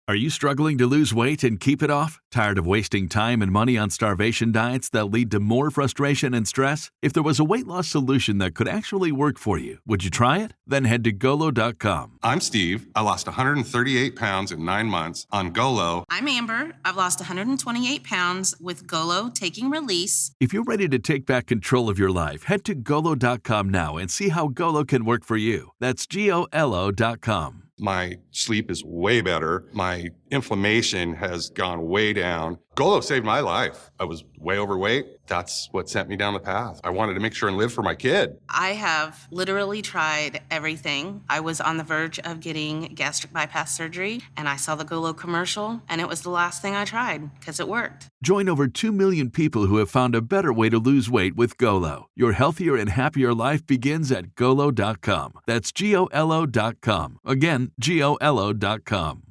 Are you struggling to lose weight and keep it off? Tired of wasting time and money on starvation diets that lead to more frustration and stress? If there was a weight loss solution that could actually work for you, would you try it? Then head to Golo.com. I'm Steve. I lost 138 pounds in 9 months on Golo. I'm Amber. I've lost 128 pounds with Golo taking release. If you're ready to take back control of your life, head to Golo.com now and see how Golo can work for you. That's GOLO.com. My sleep is way better. My inflammation has gone way down. Golo saved my life. I was way overweight. That's what sent me down the path. I wanted to make sure and live for my kid. I have literally tried everything. I was on the verge of getting gastric bypass surgery, and I saw the Golo commercial, and it was the last thing I tried because it worked. Join over 2 million people who have found a better way to lose weight with Golo. Your healthier and happier life begins at Golo.com. That's GOLO.com. Again, GOLO.com.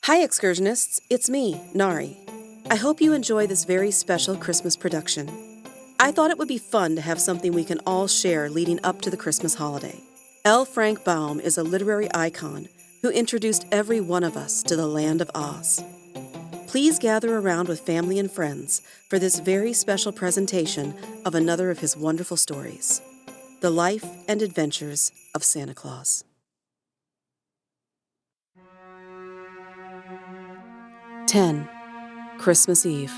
Hi, Excursionists. It's me, Nari. I hope you enjoy this very special Christmas production. I thought it would be fun to have something we can all share leading up to the Christmas holiday. L.Frank Baum is a literary icon who introduced every one of us to the land of Oz. Please gather around with family and friends for this very special presentation of another of his wonderful stories, The Life and Adventures of Santa Claus. Christmas Eve.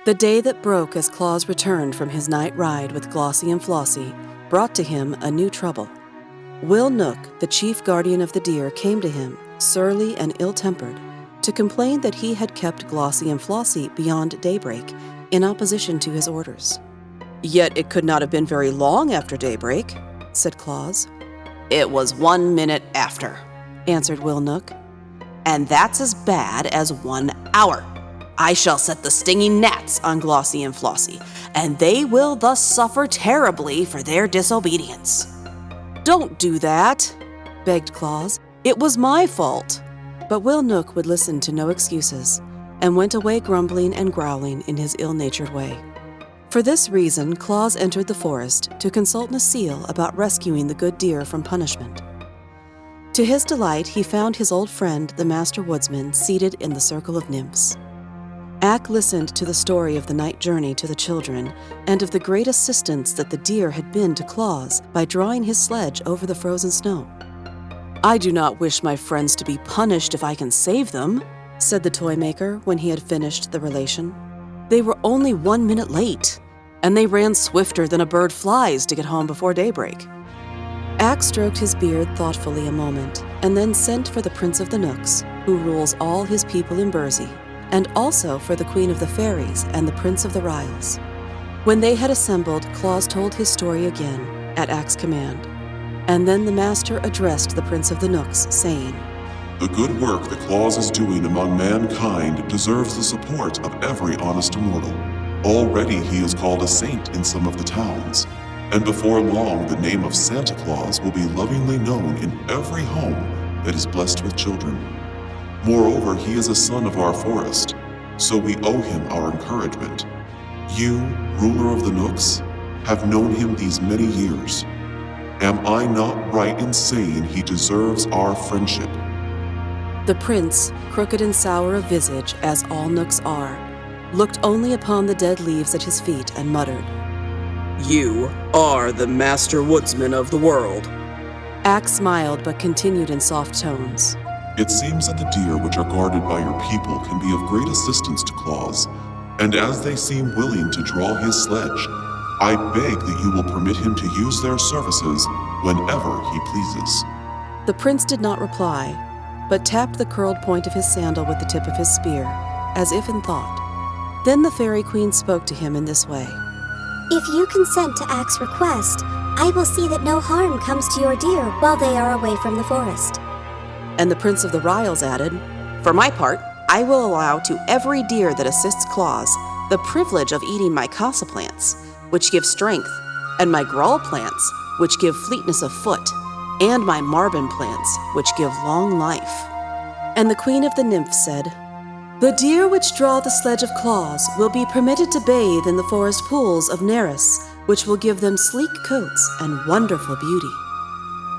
The day that broke as Claus returned from his night ride with Glossie and Flossie brought to him a new trouble. Will Nook, the chief guardian of the deer, came to him, surly and ill-tempered, to complain that he had kept Glossie and Flossie beyond daybreak in opposition to his orders. "Yet it could not have been very long after daybreak," said Claus. "It was 1 minute after," answered Will Nook. "And that's as bad as 1 hour. I shall set the stinging gnats on Glossie and Flossie, and they will thus suffer terribly for their disobedience." "Don't do that," begged Claus. "It was my fault." But Will Nook would listen to no excuses, and went away grumbling and growling in his ill-natured way. For this reason, Claus entered the forest to consult Necile about rescuing the good deer from punishment. To his delight, he found his old friend, the Master Woodsman, seated in the circle of nymphs. Ak listened to the story of the night journey to the children and of the great assistance that the deer had been to Claus by drawing his sledge over the frozen snow. "I do not wish my friends to be punished if I can save them," said the toy maker when he had finished the relation. "They were only 1 minute late, and they ran swifter than a bird flies to get home before daybreak." Ak stroked his beard thoughtfully a moment, and then sent for the Prince of the Nooks, who rules all his people in Burzee, and also for the Queen of the Fairies and the Prince of the Ryls. When they had assembled, Claus told his story again, at Ak's command, and then the Master addressed the Prince of the Nooks, saying, "The good work that Claus is doing among mankind deserves the support of every honest mortal. Already he is called a saint in some of the towns, and before long the name of Santa Claus will be lovingly known in every home that is blessed with children. Moreover, he is a son of our forest, so we owe him our encouragement. You, ruler of the Nooks, have known him these many years. Am I not right in saying he deserves our friendship?" The prince, crooked and sour of visage as all Nooks are, looked only upon the dead leaves at his feet and muttered, "You are the Master Woodsman of the world." Ak smiled but continued in soft tones. "It seems that the deer which are guarded by your people can be of great assistance to Claus, and as they seem willing to draw his sledge, I beg that you will permit him to use their services whenever he pleases." The prince did not reply, but tapped the curled point of his sandal with the tip of his spear, as if in thought. Then the Fairy Queen spoke to him in this way. "If you consent to Ak's request, I will see that no harm comes to your deer while they are away from the forest." And the Prince of the Ryls added, "For my part, I will allow to every deer that assists Claus the privilege of eating my casa plants, which give strength, and my gruel plants, which give fleetness of foot, and my marbon plants, which give long life." And the Queen of the Nymphs said, "The deer which draw the sledge of Claus will be permitted to bathe in the forest pools of Neris, which will give them sleek coats and wonderful beauty."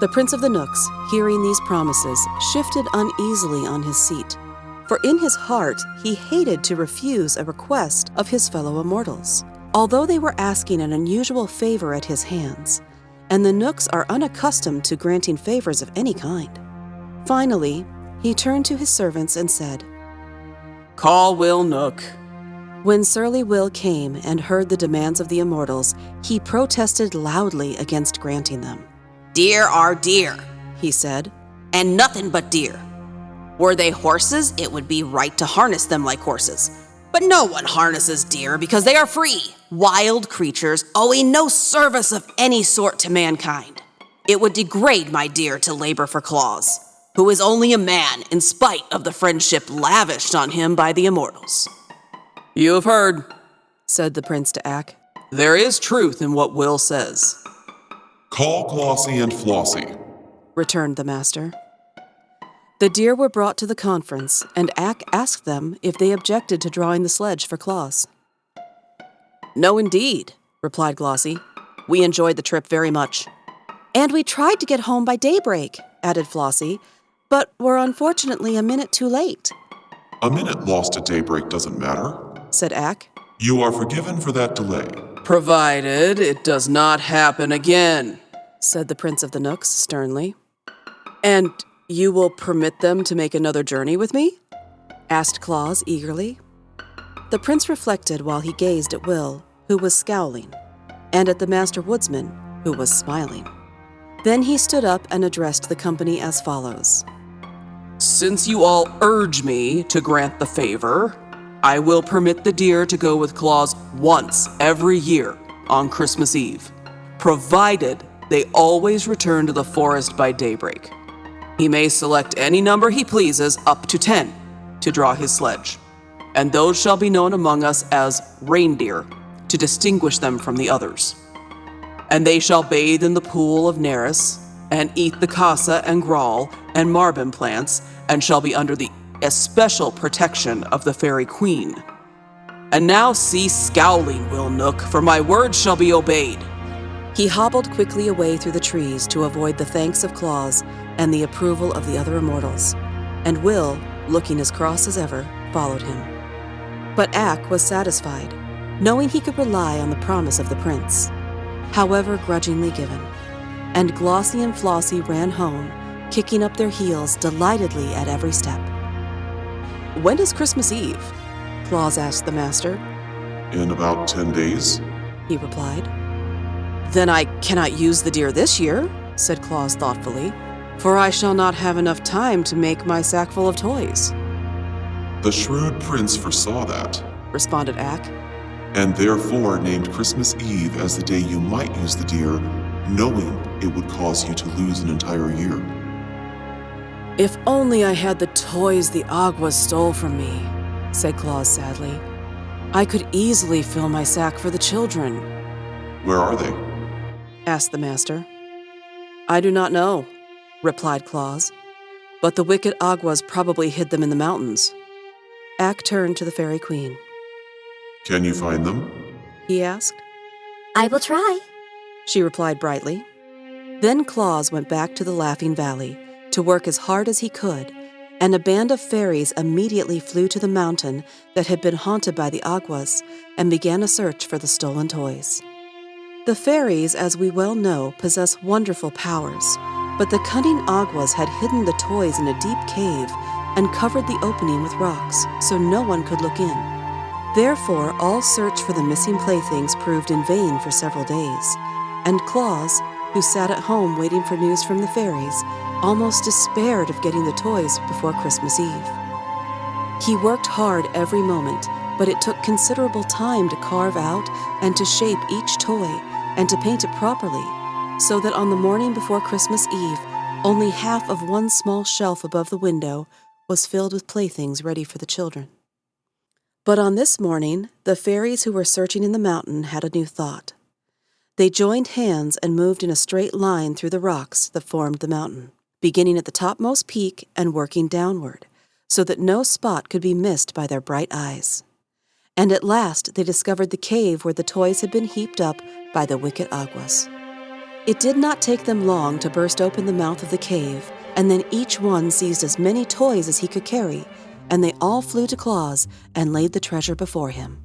The Prince of the Knooks, hearing these promises, shifted uneasily on his seat, for in his heart he hated to refuse a request of his fellow immortals, although they were asking an unusual favor at his hands, and the Knooks are unaccustomed to granting favors of any kind. Finally, he turned to his servants and said, "Call Will Nook." When surly Will came and heard the demands of the immortals, he protested loudly against granting them. "Deer are deer," He said, and nothing but deer. Were they horses, it would be right to harness them like horses. But no one harnesses deer because they are free, wild creatures owing no service of any sort to mankind. It would degrade my deer to labor for Claus, who is only a man in spite of the friendship lavished on him by the immortals. "You have heard," said the prince to Ak. "There is truth in what Will says." Call Glossie and Flossie, returned the master. The deer were brought to the conference, and Ak asked them if they objected to drawing the sledge for Claus. "No, indeed," replied Glossie. "We enjoyed the trip very much." "And we tried to get home by daybreak," added Flossie, "but were unfortunately a minute too late." A minute lost at daybreak doesn't matter, said Ak. You are forgiven for that delay. "Provided it does not happen again," said the Prince of the Knooks sternly. "And you will permit them to make another journey with me?" asked Claus eagerly. The prince reflected while he gazed at Will, who was scowling, and at the master woodsman, who was smiling. Then he stood up and addressed the company as follows. "Since you all urge me to grant the favor, I will permit the deer to go with Claus once every year on Christmas Eve, provided they always return to the forest by daybreak. He may select any number he pleases, up to 10, to draw his sledge, and those shall be known among us as reindeer, to distinguish them from the others. And they shall bathe in the pool of Neris, and eat the casa and grawl and marbin plants, and shall be under the especial protection of the fairy queen. And now cease scowling, Will Nook, for my words shall be obeyed." He hobbled quickly away through the trees to avoid the thanks of Claus and the approval of the other immortals, and Will, looking as cross as ever, followed him. But Ak was satisfied, knowing he could rely on the promise of the prince, however grudgingly given, and Glossie and Flossie ran home, kicking up their heels delightedly at every step. "When is Christmas Eve?" Claus asked the master. In about 10 days, He replied. "Then I cannot use the deer this year," said Claus thoughtfully, "for I shall not have enough time to make my sackful of toys." the shrewd prince foresaw that, responded Ak. and therefore named Christmas Eve as the day you might use the deer, knowing it would cause you to lose an entire year. "If only I had the toys the Aguas stole from me," said Claus sadly. "I could easily fill my sack for the children." Where are they? asked the master. "I do not know," replied Claus, "but the wicked Aguas probably hid them in the mountains." Ak turned to the fairy queen. Can you find them? He asked. I will try. She replied brightly. Then Claus went back to the Laughing Valley to work as hard as he could, and a band of fairies immediately flew to the mountain that had been haunted by the Aguas and began a search for the stolen toys. The fairies, as we well know, possess wonderful powers, but the cunning Aguas had hidden the toys in a deep cave and covered the opening with rocks so no one could look in. Therefore, all search for the missing playthings proved in vain for several days, and Claus, who sat at home waiting for news from the fairies, almost despaired of getting the toys before Christmas Eve. He worked hard every moment, but it took considerable time to carve out and to shape each toy and to paint it properly, so that on the morning before Christmas Eve, only half of one small shelf above the window was filled with playthings ready for the children. But on this morning, the fairies who were searching in the mountain had a new thought. They joined hands and moved in a straight line through the rocks that formed the mountain, beginning at the topmost peak and working downward, so that no spot could be missed by their bright eyes. And at last they discovered the cave where the toys had been heaped up by the wicked Aguas. It did not take them long to burst open the mouth of the cave, and then each one seized as many toys as he could carry, and they all flew to Claus and laid the treasure before him.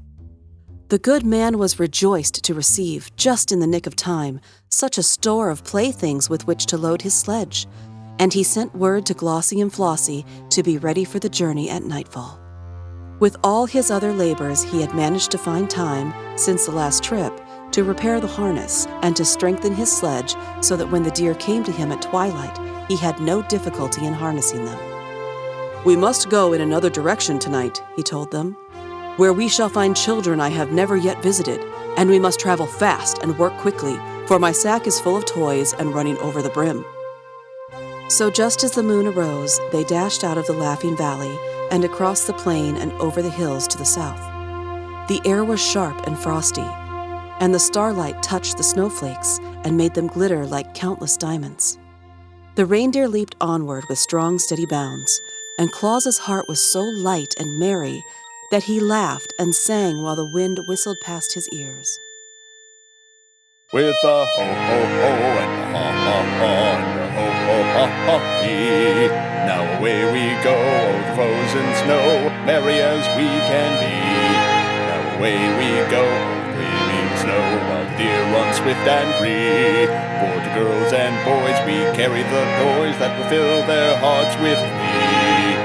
The good man was rejoiced to receive, just in the nick of time, such a store of playthings with which to load his sledge, and he sent word to Glossie and Flossie to be ready for the journey at nightfall. With all his other labors, he had managed to find time, since the last trip, to repair the harness and to strengthen his sledge so that when the deer came to him at twilight, he had no difficulty in harnessing them. "We must go in another direction tonight," he told them, "where we shall find children I have never yet visited, and we must travel fast and work quickly, for my sack is full of toys and running over the brim." So just as the moon arose, they dashed out of the Laughing Valley and across the plain and over the hills to the south. The air was sharp and frosty, and the starlight touched the snowflakes and made them glitter like countless diamonds. The reindeer leaped onward with strong, steady bounds, and Claus's heart was so light and merry that he laughed and sang while the wind whistled past his ears. With a ho-ho-ho and a ha-ha-ha and a ho-ho-ha-ha-hee. Now away we go o'er the frozen snow, merry as we can be. Now away we go o'er the gleaming snow, while the deer run swift and free. For the girls and boys we carry the toys that will fill their hearts with glee.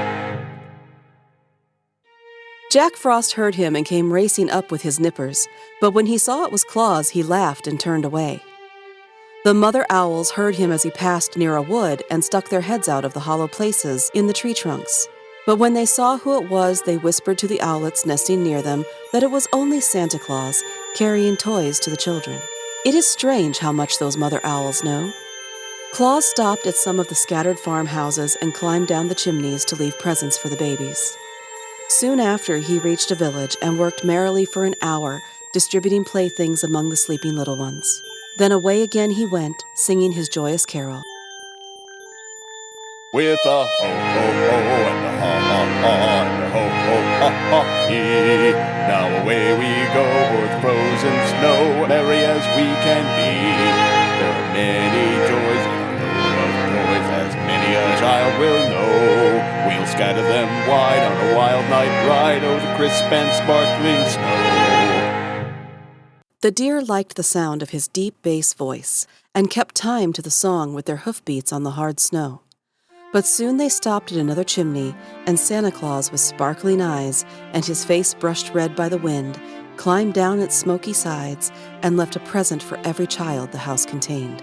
Jack Frost heard him and came racing up with his nippers, but when he saw it was Claus, he laughed and turned away. The mother owls heard him as he passed near a wood and stuck their heads out of the hollow places in the tree trunks. But when they saw who it was, they whispered to the owlets nesting near them that it was only Santa Claus carrying toys to the children. It is strange how much those mother owls know. Claus stopped at some of the scattered farmhouses and climbed down the chimneys to leave presents for the babies. Soon after, he reached a village and worked merrily for an hour, distributing playthings among the sleeping little ones. Then away again he went, singing his joyous carol. With a ho-ho-ho and a ha-ha-ha and a ho-ho-ha-ha-hee. Now away we go o'er the frozen snow, merry as we can be. There are many joys in a load of toys, as many a child will know. We'll scatter them wide on a wild night ride over the crisp and sparkling snow. The deer liked the sound of his deep bass voice and kept time to the song with their hoofbeats on the hard snow. But soon they stopped at another chimney, and Santa Claus, with sparkling eyes and his face brushed red by the wind, climbed down its smoky sides and left a present for every child the house contained.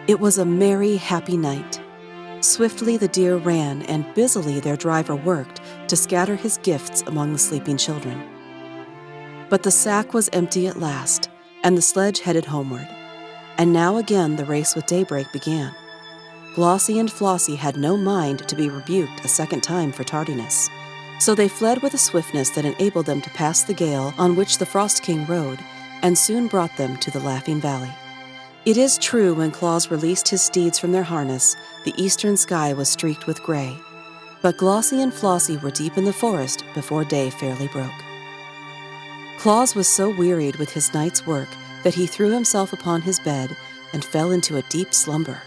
It was a merry, happy night. Swiftly the deer ran, and busily their driver worked to scatter his gifts among the sleeping children. But the sack was empty at last, and the sledge headed homeward. And now again the race with daybreak began. Glossie and Flossie had no mind to be rebuked a second time for tardiness, so they fled with a swiftness that enabled them to pass the gale on which the Frost King rode, and soon brought them to the Laughing Valley. It is true, when Claus released his steeds from their harness, the eastern sky was streaked with gray, but Glossie and Flossie were deep in the forest before day fairly broke. Claus was so wearied with his night's work that he threw himself upon his bed and fell into a deep slumber.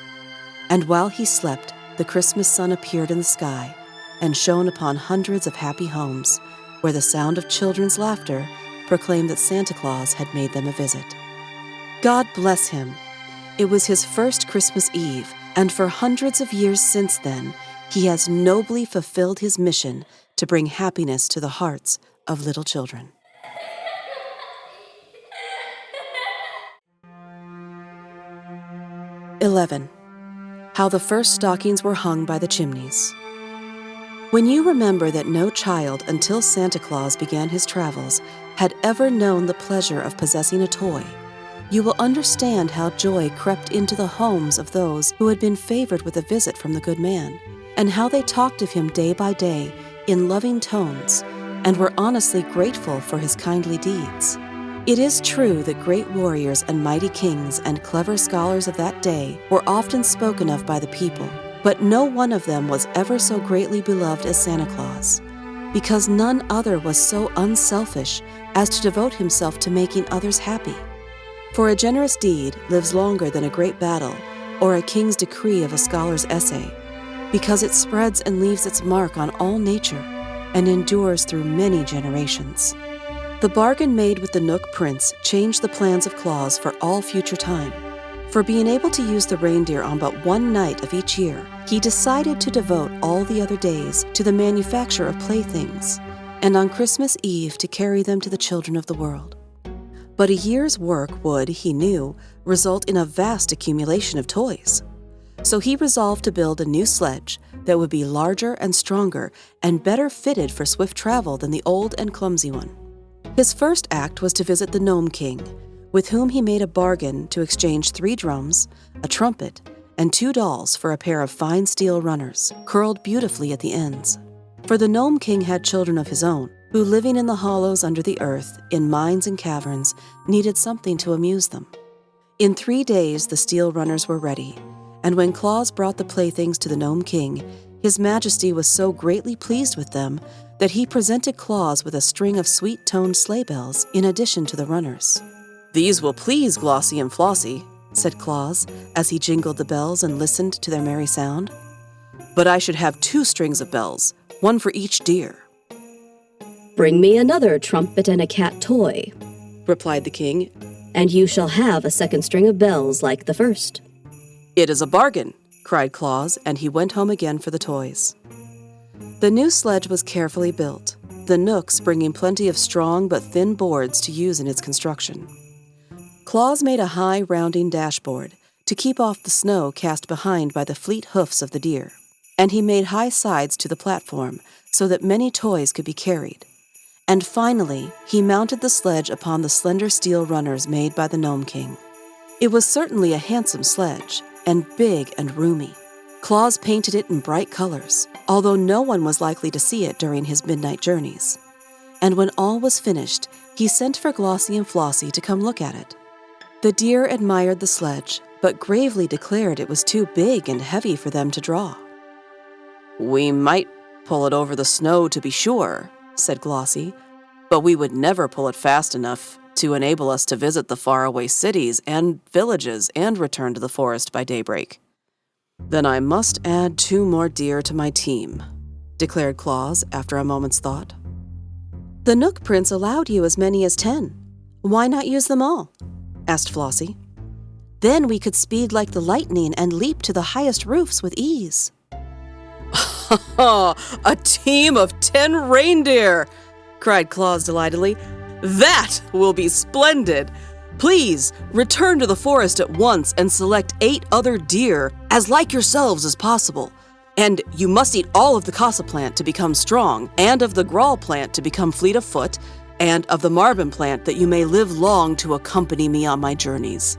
And while he slept, the Christmas sun appeared in the sky and shone upon hundreds of happy homes, where the sound of children's laughter proclaimed that Santa Claus had made them a visit. God bless him. It was his first Christmas Eve, and for hundreds of years since then, he has nobly fulfilled his mission to bring happiness to the hearts of little children. (11) How the first stockings were hung by the chimneys. When you remember that no child, until Santa Claus began his travels, had ever known the pleasure of possessing a toy, you will understand how joy crept into the homes of those who had been favored with a visit from the good man, and how they talked of him day by day in loving tones, and were honestly grateful for his kindly deeds. It is true that great warriors and mighty kings and clever scholars of that day were often spoken of by the people, but no one of them was ever so greatly beloved as Santa Claus, because none other was so unselfish as to devote himself to making others happy. For a generous deed lives longer than a great battle or a king's decree of a scholar's essay, because it spreads and leaves its mark on all nature and endures through many generations. The bargain made with the Nook Prince changed the plans of Claus for all future time. For being able to use the reindeer on but one night of each year, he decided to devote all the other days to the manufacture of playthings, and on Christmas Eve to carry them to the children of the world. But a year's work would, he knew, result in a vast accumulation of toys. So he resolved to build a new sledge that would be larger and stronger and better fitted for swift travel than the old and clumsy one. His first act was to visit the Gnome King, with whom he made a bargain to exchange 3 drums, a trumpet, and 2 dolls for a pair of fine steel runners, curled beautifully at the ends. For the Gnome King had children of his own, who, living in the hollows under the earth, in mines and caverns, needed something to amuse them. In 3 days the steel runners were ready, and when Claus brought the playthings to the Gnome King, His Majesty was so greatly pleased with them that he presented Claus with a string of sweet-toned sleigh bells in addition to the runners. "These will please Glossie and Flossie," said Claus, as he jingled the bells and listened to their merry sound. "But I should have 2 strings of bells, one for each deer." "Bring me another trumpet and a cat toy," replied the king, "and you shall have a 2nd string of bells like the first." "It is a bargain," cried Claus, and he went home again for the toys. The new sledge was carefully built, the Nooks bringing plenty of strong but thin boards to use in its construction. Claus made a high, rounding dashboard to keep off the snow cast behind by the fleet hoofs of the deer, and he made high sides to the platform so that many toys could be carried. And finally, he mounted the sledge upon the slender steel runners made by the Gnome King. It was certainly a handsome sledge, and big and roomy. Claus painted it in bright colors, although no one was likely to see it during his midnight journeys. And when all was finished, he sent for Glossie and Flossie to come look at it. The deer admired the sledge, but gravely declared it was too big and heavy for them to draw. "We might pull it over the snow to be sure," said Glossie, "but we would never pull it fast enough to enable us to visit the faraway cities and villages and return to the forest by daybreak." "Then I must add 2 more deer to my team," declared Claus after a moment's thought. "The Nook Prince allowed you as many as 10. Why not use them all?" asked Flossie. "Then we could speed like the lightning and leap to the highest roofs with ease." "A team of 10 reindeer!" cried Claus delightedly. "That will be splendid! Please, return to the forest at once and select 8 other deer, as like yourselves as possible. And you must eat all of the casa plant to become strong, and of the grawl plant to become fleet of foot, and of the marbon plant that you may live long to accompany me on my journeys.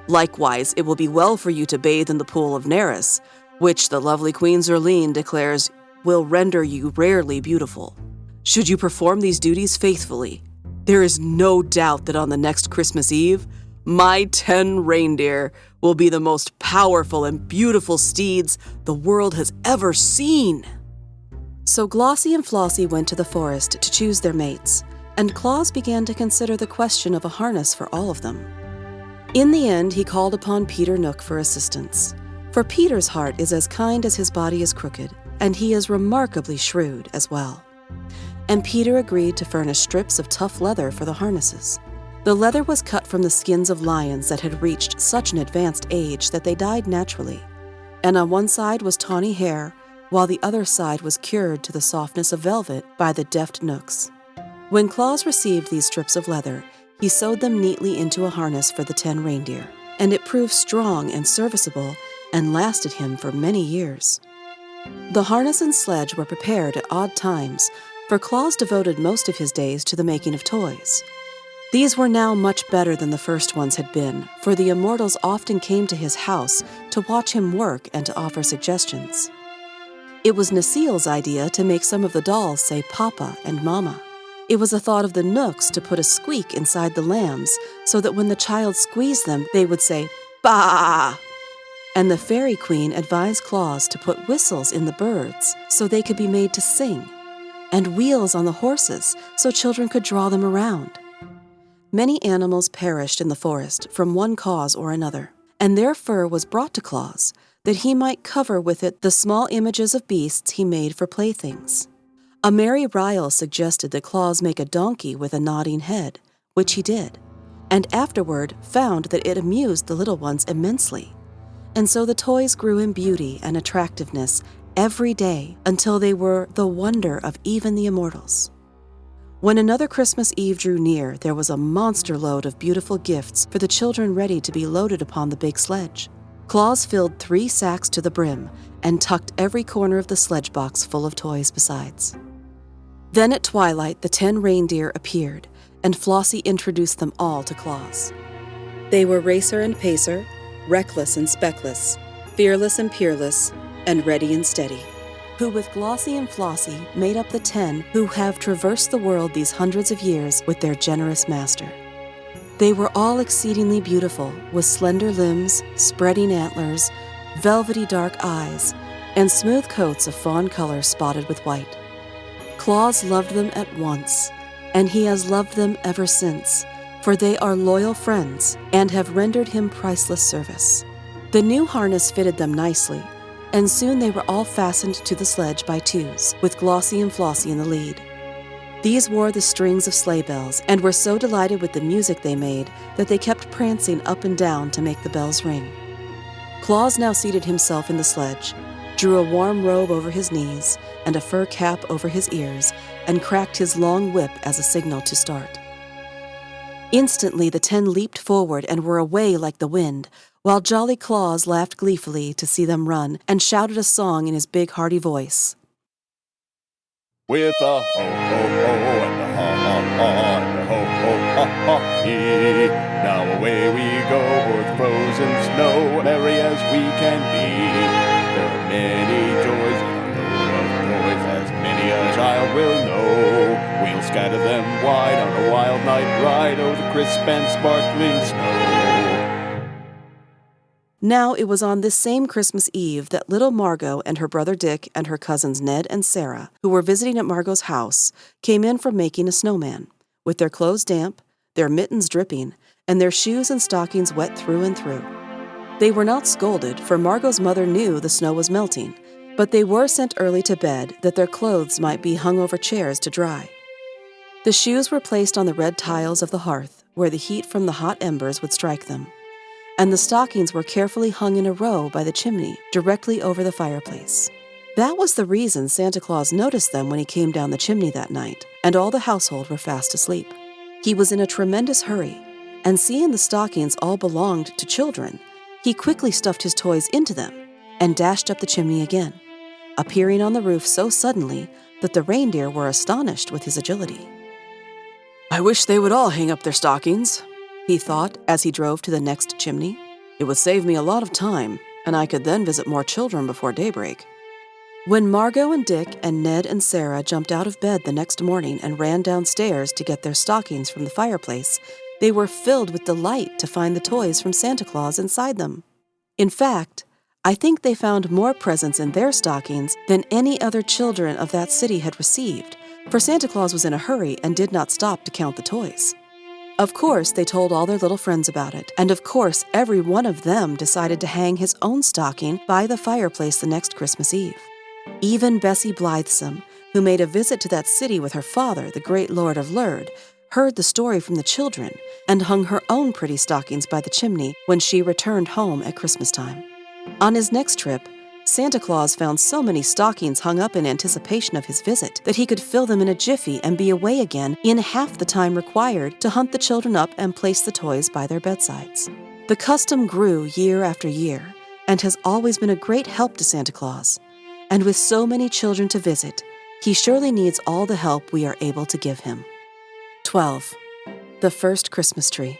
Likewise, it will be well for you to bathe in the pool of Neris, which the lovely Queen Zerline declares will render you rarely beautiful. Should you perform these duties faithfully, there is no doubt that on the next Christmas Eve, my 10 reindeer will be the most powerful and beautiful steeds the world has ever seen." So Glossie and Flossie went to the forest to choose their mates, and Claus began to consider the question of a harness for all of them. In the end, he called upon Peter Nook for assistance, for Peter's heart is as kind as his body is crooked, and he is remarkably shrewd as well. And Peter agreed to furnish strips of tough leather for the harnesses. The leather was cut from the skins of lions that had reached such an advanced age that they died naturally, and on one side was tawny hair, while the other side was cured to the softness of velvet by the deft Nooks. When Claus received these strips of leather, he sewed them neatly into a harness for the 10 reindeer, and it proved strong and serviceable and lasted him for many years. The harness and sledge were prepared at odd times, for Claus devoted most of his days to the making of toys. These were now much better than the first ones had been, for the immortals often came to his house to watch him work and to offer suggestions. It was Nasile's idea to make some of the dolls say Papa and Mama. It was a thought of the Nooks to put a squeak inside the lambs so that when the child squeezed them, they would say, "Bah!" And the Fairy Queen advised Claus to put whistles in the birds so they could be made to sing, and wheels on the horses so children could draw them around. Many animals perished in the forest from one cause or another, and their fur was brought to Claus that he might cover with it the small images of beasts he made for playthings. A merry Ryle suggested that Claus make a donkey with a nodding head, which he did, and afterward found that it amused the little ones immensely. And so the toys grew in beauty and attractiveness every day until they were the wonder of even the immortals. When another Christmas Eve drew near, there was a monster load of beautiful gifts for the children ready to be loaded upon the big sledge. Claus filled 3 sacks to the brim and tucked every corner of the sledge box full of toys besides. Then at twilight, the 10 reindeer appeared, and Flossie introduced them all to Claus. They were Racer and Pacer, Reckless and Speckless, Fearless and Peerless, and Ready and Steady, who with Glossie and Flossie made up the 10 who have traversed the world these hundreds of years with their generous master. They were all exceedingly beautiful, with slender limbs, spreading antlers, velvety dark eyes, and smooth coats of fawn color spotted with white. Claus loved them at once, and he has loved them ever since, for they are loyal friends and have rendered him priceless service. The new harness fitted them nicely, and soon they were all fastened to the sledge by 2s, with Glossie and Flossie in the lead. These wore the strings of sleigh bells and were so delighted with the music they made that they kept prancing up and down to make the bells ring. Claus now seated himself in the sledge, drew a warm robe over his knees and a fur cap over his ears, and cracked his long whip as a signal to start. Instantly the 10 leaped forward and were away like the wind, while Jolly Claus laughed gleefully to see them run and shouted a song in his big hearty voice. With a ho-ho-ho and a ha-ha-ha and a ho-ho-ha-ha-hee. Now away we go o'er the frozen snow, merry as we can be. There are many joys in a load of toys, as many a child will know. We'll scatter them wide on a wild night ride over the crisp and sparkling snow. Now it was on this same Christmas Eve that little Margot and her brother Dick and her cousins Ned and Sarah, who were visiting at Margot's house, came in from making a snowman, with their clothes damp, their mittens dripping, and their shoes and stockings wet through and through. They were not scolded, for Margot's mother knew the snow was melting, but they were sent early to bed that their clothes might be hung over chairs to dry. The shoes were placed on the red tiles of the hearth, where the heat from the hot embers would strike them, and the stockings were carefully hung in a row by the chimney, directly over the fireplace. That was the reason Santa Claus noticed them when he came down the chimney that night, and all the household were fast asleep. He was in a tremendous hurry, and seeing the stockings all belonged to children, he quickly stuffed his toys into them and dashed up the chimney again, appearing on the roof so suddenly that the reindeer were astonished with his agility. I wish they would all hang up their stockings, he thought as he drove to the next chimney. It would save me a lot of time, and I could then visit more children before daybreak. When Margot and Dick and Ned and Sarah jumped out of bed the next morning and ran downstairs to get their stockings from the fireplace, they were filled with delight to find the toys from Santa Claus inside them. In fact, I think they found more presents in their stockings than any other children of that city had received, for Santa Claus was in a hurry and did not stop to count the toys. Of course, they told all their little friends about it, and of course, every one of them decided to hang his own stocking by the fireplace the next Christmas Eve. Even Bessie Blithesome, who made a visit to that city with her father, the great Lord of Lurd, heard the story from the children and hung her own pretty stockings by the chimney when she returned home at Christmas time. On his next trip, Santa Claus found so many stockings hung up in anticipation of his visit that he could fill them in a jiffy and be away again in half the time required to hunt the children up and place the toys by their bedsides. The custom grew year after year and has always been a great help to Santa Claus. And with so many children to visit, he surely needs all the help we are able to give him. 12. The First Christmas Tree.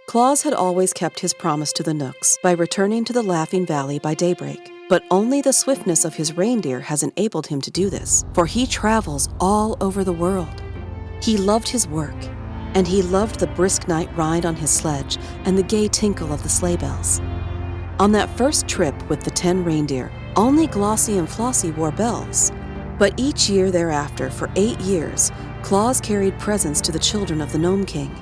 Claus had always kept his promise to the Knooks by returning to the Laughing Valley by daybreak. But only the swiftness of his reindeer has enabled him to do this, for he travels all over the world. He loved his work, and he loved the brisk night ride on his sledge and the gay tinkle of the sleigh bells. On that first trip with the 10 reindeer, only Glossie and Flossie wore bells. But each year thereafter, for 8 years, Claus carried presents to the children of the Gnome King,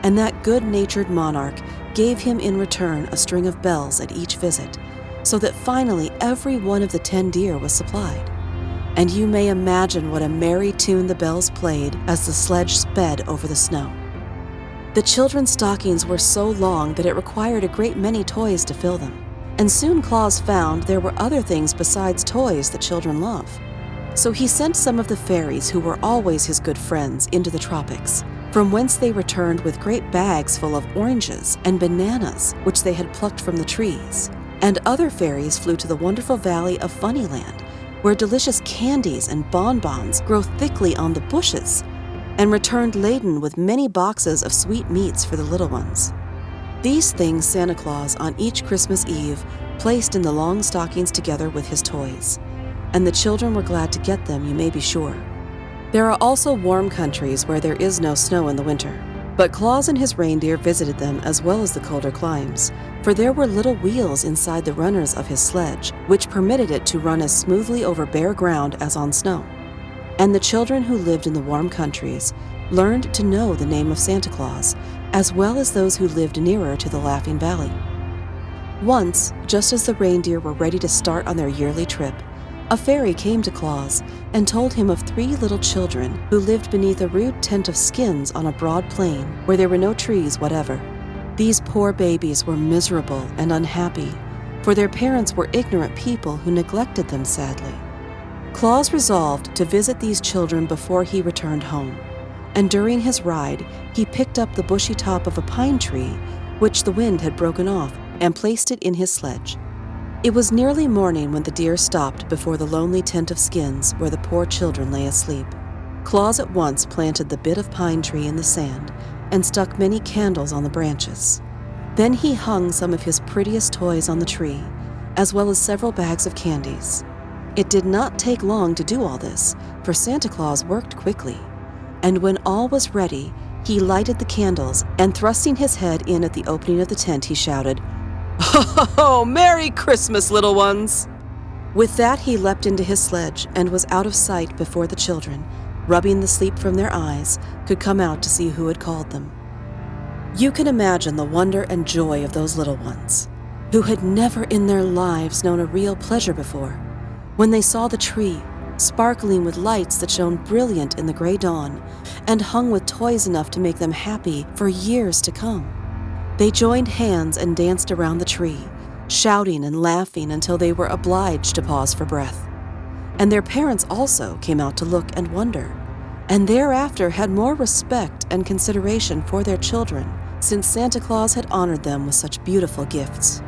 and that good-natured monarch gave him in return a string of bells at each visit, so that finally every one of the 10 deer was supplied. And you may imagine what a merry tune the bells played as the sledge sped over the snow. The children's stockings were so long that it required a great many toys to fill them, and soon Claus found there were other things besides toys that children love. So he sent some of the fairies, who were always his good friends, into the tropics, from whence they returned with great bags full of oranges and bananas, which they had plucked from the trees. And other fairies flew to the wonderful valley of Funnyland, where delicious candies and bonbons grow thickly on the bushes, and returned laden with many boxes of sweet meats for the little ones. These things Santa Claus, on each Christmas Eve, placed in the long stockings together with his toys, and the children were glad to get them, you may be sure. There are also warm countries where there is no snow in the winter, but Claus and his reindeer visited them as well as the colder climes, for there were little wheels inside the runners of his sledge, which permitted it to run as smoothly over bare ground as on snow. And the children who lived in the warm countries learned to know the name of Santa Claus, as well as those who lived nearer to the Laughing Valley. Once, just as the reindeer were ready to start on their yearly trip, a fairy came to Claus and told him of 3 little children who lived beneath a rude tent of skins on a broad plain where there were no trees whatever. These poor babies were miserable and unhappy, for their parents were ignorant people who neglected them sadly. Claus resolved to visit these children before he returned home, and during his ride, he picked up the bushy top of a pine tree, which the wind had broken off, and placed it in his sledge. It was nearly morning when the deer stopped before the lonely tent of skins where the poor children lay asleep. Claus at once planted the bit of pine tree in the sand and stuck many candles on the branches. Then he hung some of his prettiest toys on the tree, as well as several bags of candies. It did not take long to do all this, for Santa Claus worked quickly. And when all was ready, he lighted the candles, and thrusting his head in at the opening of the tent, he shouted, "Ho, Merry Christmas, little ones!" With that, he leapt into his sledge and was out of sight before the children, rubbing the sleep from their eyes, could come out to see who had called them. You can imagine the wonder and joy of those little ones, who had never in their lives known a real pleasure before, when they saw the tree, sparkling with lights that shone brilliant in the gray dawn, and hung with toys enough to make them happy for years to come. They joined hands and danced around the tree, shouting and laughing until they were obliged to pause for breath. And their parents also came out to look and wonder, and thereafter had more respect and consideration for their children, since Santa Claus had honored them with such beautiful gifts.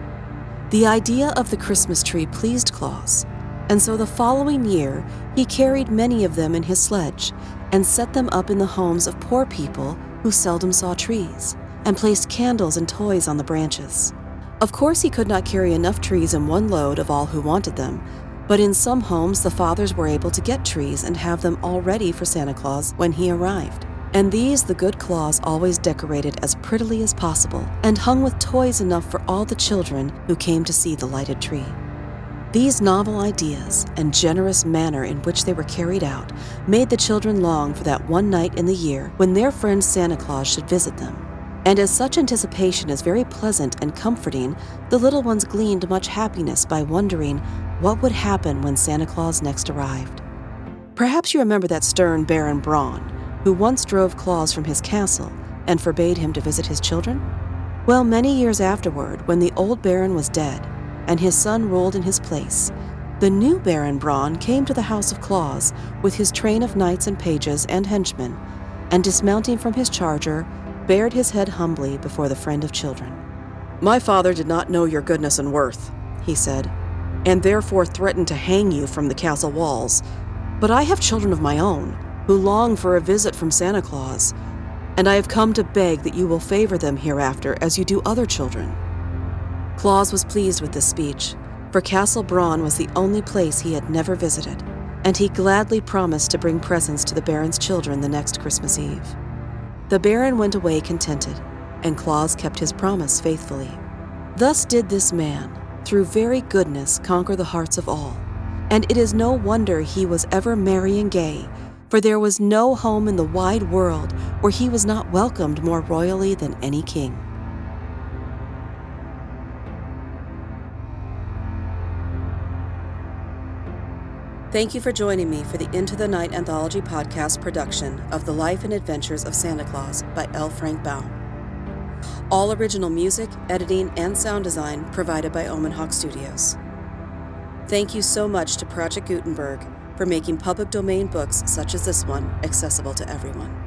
The idea of the Christmas tree pleased Claus, and so the following year he carried many of them in his sledge and set them up in the homes of poor people who seldom saw trees, and placed candles and toys on the branches. Of course, he could not carry enough trees in one load of all who wanted them, but in some homes the fathers were able to get trees and have them all ready for Santa Claus when he arrived. And these the good Claus always decorated as prettily as possible and hung with toys enough for all the children who came to see the lighted tree. These novel ideas and generous manner in which they were carried out made the children long for that one night in the year when their friend Santa Claus should visit them. And as such anticipation is very pleasant and comforting, the little ones gleaned much happiness by wondering what would happen when Santa Claus next arrived. Perhaps you remember that stern Baron Braun, who once drove Claus from his castle and forbade him to visit his children? Well, many years afterward, when the old Baron was dead and his son ruled in his place, the new Baron Braun came to the house of Claus with his train of knights and pages and henchmen, and dismounting from his charger, bared his head humbly before the friend of children. "My father did not know your goodness and worth," he said, "and therefore threatened to hang you from the castle walls. But I have children of my own, who long for a visit from Santa Claus, and I have come to beg that you will favor them hereafter as you do other children." Claus was pleased with this speech, for Castle Braun was the only place he had never visited, and he gladly promised to bring presents to the Baron's children the next Christmas Eve. The Baron went away contented, and Claus kept his promise faithfully. Thus did this man, through very goodness, conquer the hearts of all, and it is no wonder he was ever merry and gay, for there was no home in the wide world where he was not welcomed more royally than any king. Thank you for joining me for the Into the Night Anthology podcast production of The Life and Adventures of Santa Claus by L.Frank Baum. All original music, editing, and sound design provided by OmenHawk Studios. Thank you so much to Project Gutenberg for making public domain books such as this one accessible to everyone.